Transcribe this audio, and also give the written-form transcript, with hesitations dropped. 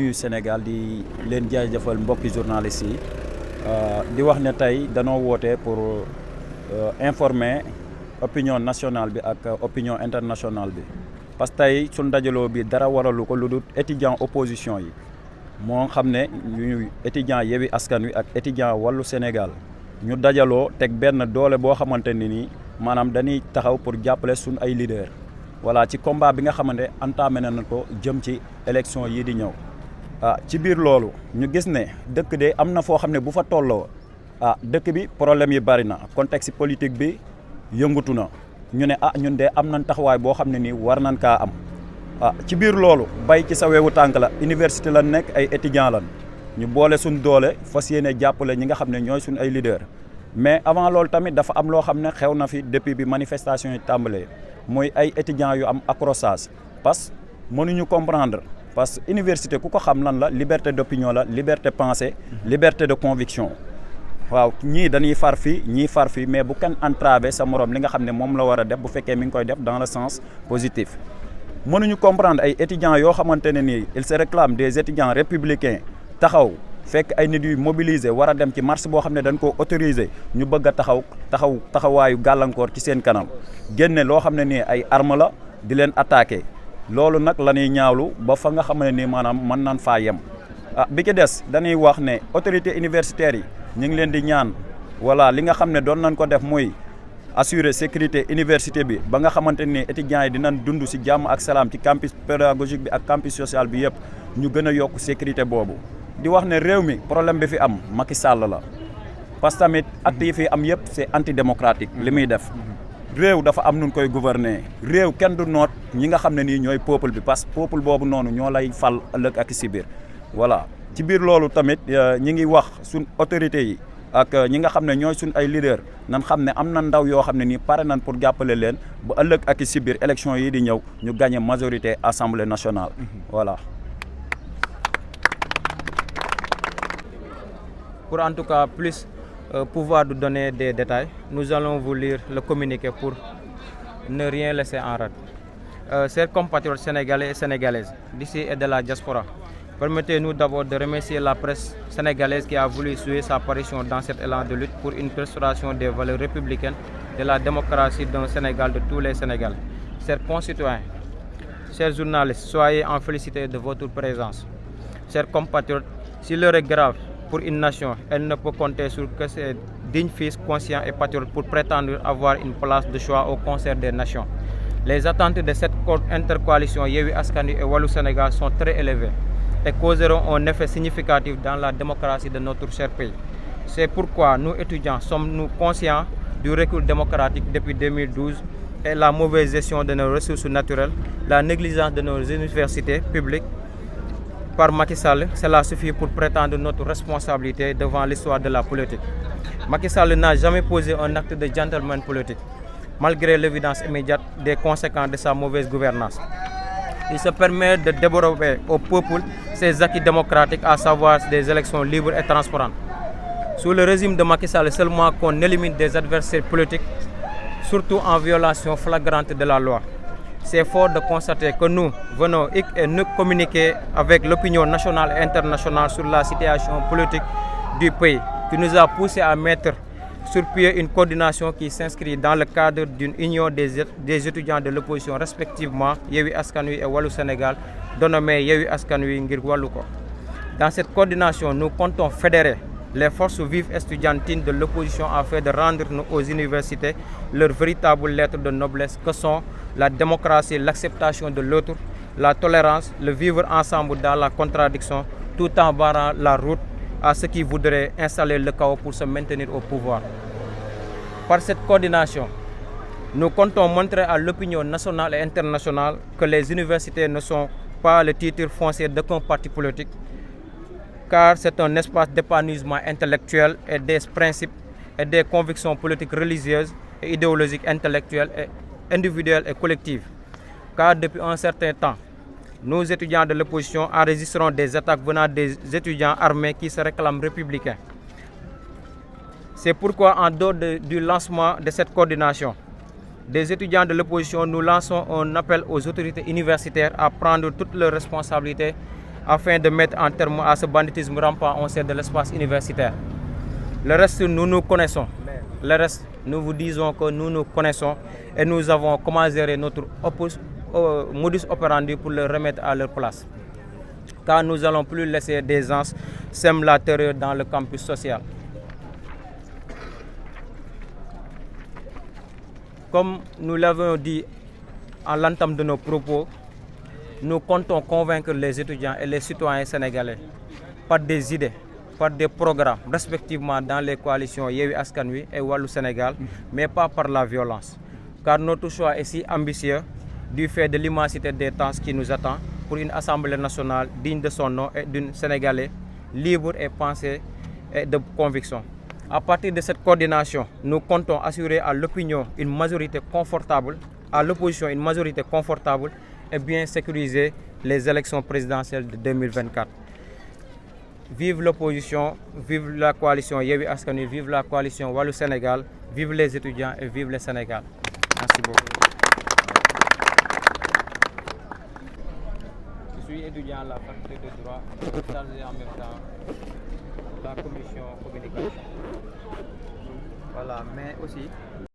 nuyu Sénégal di leen jaajëfal mbokki journalistes yi di wax ne tey danoo woote pour informer opinion nationale bi ak opinion internationale bi parce que tey suñ dajaloo bi dara waralu ko lu dul étudiant opposition yi moo xam ne ñu étudiant Yewwi Askan Wi ak étudiant Wallu Sénégal ñu dajaloo teg benn doole boo xamante ne nii maanaam dañuy taxaw pour jàppale suñ ay leader voilà ci combat bi nga xamante entamé na ko jëm ci élection yi di ñëw ci biir loolu ñu gis ne dëkk de am na foo xam ne bu fa tolloo dëkk bi problème yi bari na contexte politique bi yëngatu na ñu ne ñun de am nañ taxawaay boo xam ne nii war nañ kaa am ci biir loolu bay ci sa wewu tànk la université la nekk ay étudiants lan ñu boole suñ doole fas yéene jàppale ñi nga xam ne ñooy suñ ay leader mais avant loolu tamit dafa am loo xam ne xew na fi depuis bi manifestation yi tàmbalee mooy ay étudiants yu am accrochage parce que mënuñu comprendre parce que université ku ko xam lan la liberté d'opinion la liberté pensée liberté de conviction waaw ñii dañuy far fii ñii far fii mais bu kenn entravé sa morom li nga xam ne moom la war a def bu fekkee mi ngi koy def dans le sens positif mënuñu comprendre ay étudiants yoo xamante ne nii ils se réclament des étudiants républicains taxaw fekk ay nit yu mobilisé war a dem ci marche boo xam ne dañ ko autorisé ñu bëgg a taxawaayu gàllankoor ci seen kanam génne loo xam ne nii ay arme la di leen attaqué loolu nag la ñuy ñaawlu ba fa nga xam ne nii maanaam mën naan faa yem bi ki des dañuy wax ne autorités universitaires yi ñu ngi leen di ñaan voilà li nga xam ne doon nañ ko def muy assurer sécurité université bi ba nga xamante ni étudiants yi dinañ dund ci jàmm ak salaam ci campus pédagogique bi ak campus social bi yëpp ñu gën a yokk sécurité boobu di wax ne réew mi problème bi fi am Macky Sall la parce que tamit actes yi fi am yëpp c'est antidémocratique li muy def réew dafa am nun koy gouverner réew kenn du noot ñi nga xam ne nii ñooy peuple bi parce que peuple boobu noonu ñoo lay fal ëllëg ak si biir voilà ci biir loolu tamit ñi ngi wax suñ autorités yi ak ñi nga xam ne ñooy suñ ay leader nan xam ne am na ndaw yoo xam ne nii pare nañ pour jàppale leen ba ëllëg ak si biir élection yi di ñëw ñu gagné majorité assemblée nationale voilà. Pour en tout cas plus pouvoir de donner des détails, nous allons vous lire le communiqué pour ne rien laisser en rade. Chers compatriotes sénégalais et sénégalaises d'ici et de la diaspora, permettez-nous d'abord de remercier la presse sénégalaise qui a voulu suivre sa apparition dans cet élan de lutte pour une restauration des valeurs républicaines de la démocratie d'un Sénégal de tous les Sénégalais. Chers concitoyens, chers journalistes, soyez en félicité de votre présence. Chers compatriotes, si l'heure est grave pour une nation, elle ne peut compter sur que ses dignes fils conscients et patriotes pour prétendre avoir une place de choix au concert des nations. Les attentes de cette intercoalition Yewwi Askan Wi et Wallu Sénégal sont très élevées et causeront un effet significatif dans la démocratie de notre cher pays. C'est pourquoi nous étudiants sommes-nous conscients du recul démocratique depuis 2012 et la mauvaise gestion de nos ressources naturelles, la négligence de nos universités publiques par Macky Sall. Cela suffit pour prétendre notre responsabilité devant l'histoire de la politique. Macky Sall n'a jamais posé un acte de gentleman politique, malgré l'évidence immédiate des conséquences de sa mauvaise gouvernance. Il se permet de dérober au peuple ses acquis démocratiques, à savoir des élections libres et transparentes. Sous le régime de Macky Sall, seulement qu'on élimine des adversaires politiques, surtout en violation flagrante de la loi. C'est fort de constater que nous venons et nous communiquer avec l'opinion nationale et internationale sur la situation politique du pays, qui nous a poussé à mettre sur pied une coordination qui s'inscrit dans le cadre d'une union des étudiants de l'opposition, respectivement Yewwi Askan Wi et Wallu Sénégal, dénommée Yewwi Askan Wi ngir Wallu ko. Dans cette coordination, nous comptons fédérer les forces vives estudiantines de l'opposition afin de rendre aux universités leur véritable lettre de noblesse que sont la démocratie, l'acceptation de l'autre, la tolérance, le vivre ensemble dans la contradiction, tout en barrant la route à ceux qui voudraient installer le chaos pour se maintenir au pouvoir. Par cette coordination, nous comptons montrer à l'opinion nationale et internationale que les universités ne sont pas le titre foncier d'aucun parti politique, car c'est un espace d'épanouissement intellectuel et des principes et des convictions politiques religieuses et idéologiques intellectuelles et individuelles et collectives. Car depuis un certain temps, nous étudiants de l'opposition enregistrons des attaques venant des étudiants armés qui se réclament républicains. C'est pourquoi, en dehors du lancement de cette coordination, des étudiants de l'opposition, nous lançons un appel aux autorités universitaires à prendre toutes leurs responsabilités afin de mettre un terme à ce banditisme rampant au sein de l'espace universitaire. Le reste, nous nous connaissons. Le reste, nous vous disons que nous nous connaissons et nous avons commencé notre modus operandi pour le remettre à leur place. Car nous n'allons plus laisser des gens semer la terreur dans le campus social. Comme nous l'avons dit à l'entame de nos propos, nous comptons convaincre les étudiants et les citoyens sénégalais par des idées, par des programmes, respectivement dans les coalitions Yewwi Askan Wi et Wallu Sénégal, mais pas par la violence. Car notre choix est si ambitieux du fait de l'immensité des tâches qui nous attend pour une Assemblée nationale digne de son nom et d'un Sénégalais libre et pensé et de conviction. À partir de cette coordination, nous comptons assurer à l'opinion une majorité confortable, à l'opposition une majorité confortable et bien sécuriser les élections présidentielles de 2024. Vive l'opposition, vive la coalition Yewwi Askan Wi, vive la coalition Wallu Sénégal, vive les étudiants et vive le Sénégal. Merci beaucoup. Je suis étudiant à la faculté de droit, chargé en même temps la commission communication. Voilà, mais aussi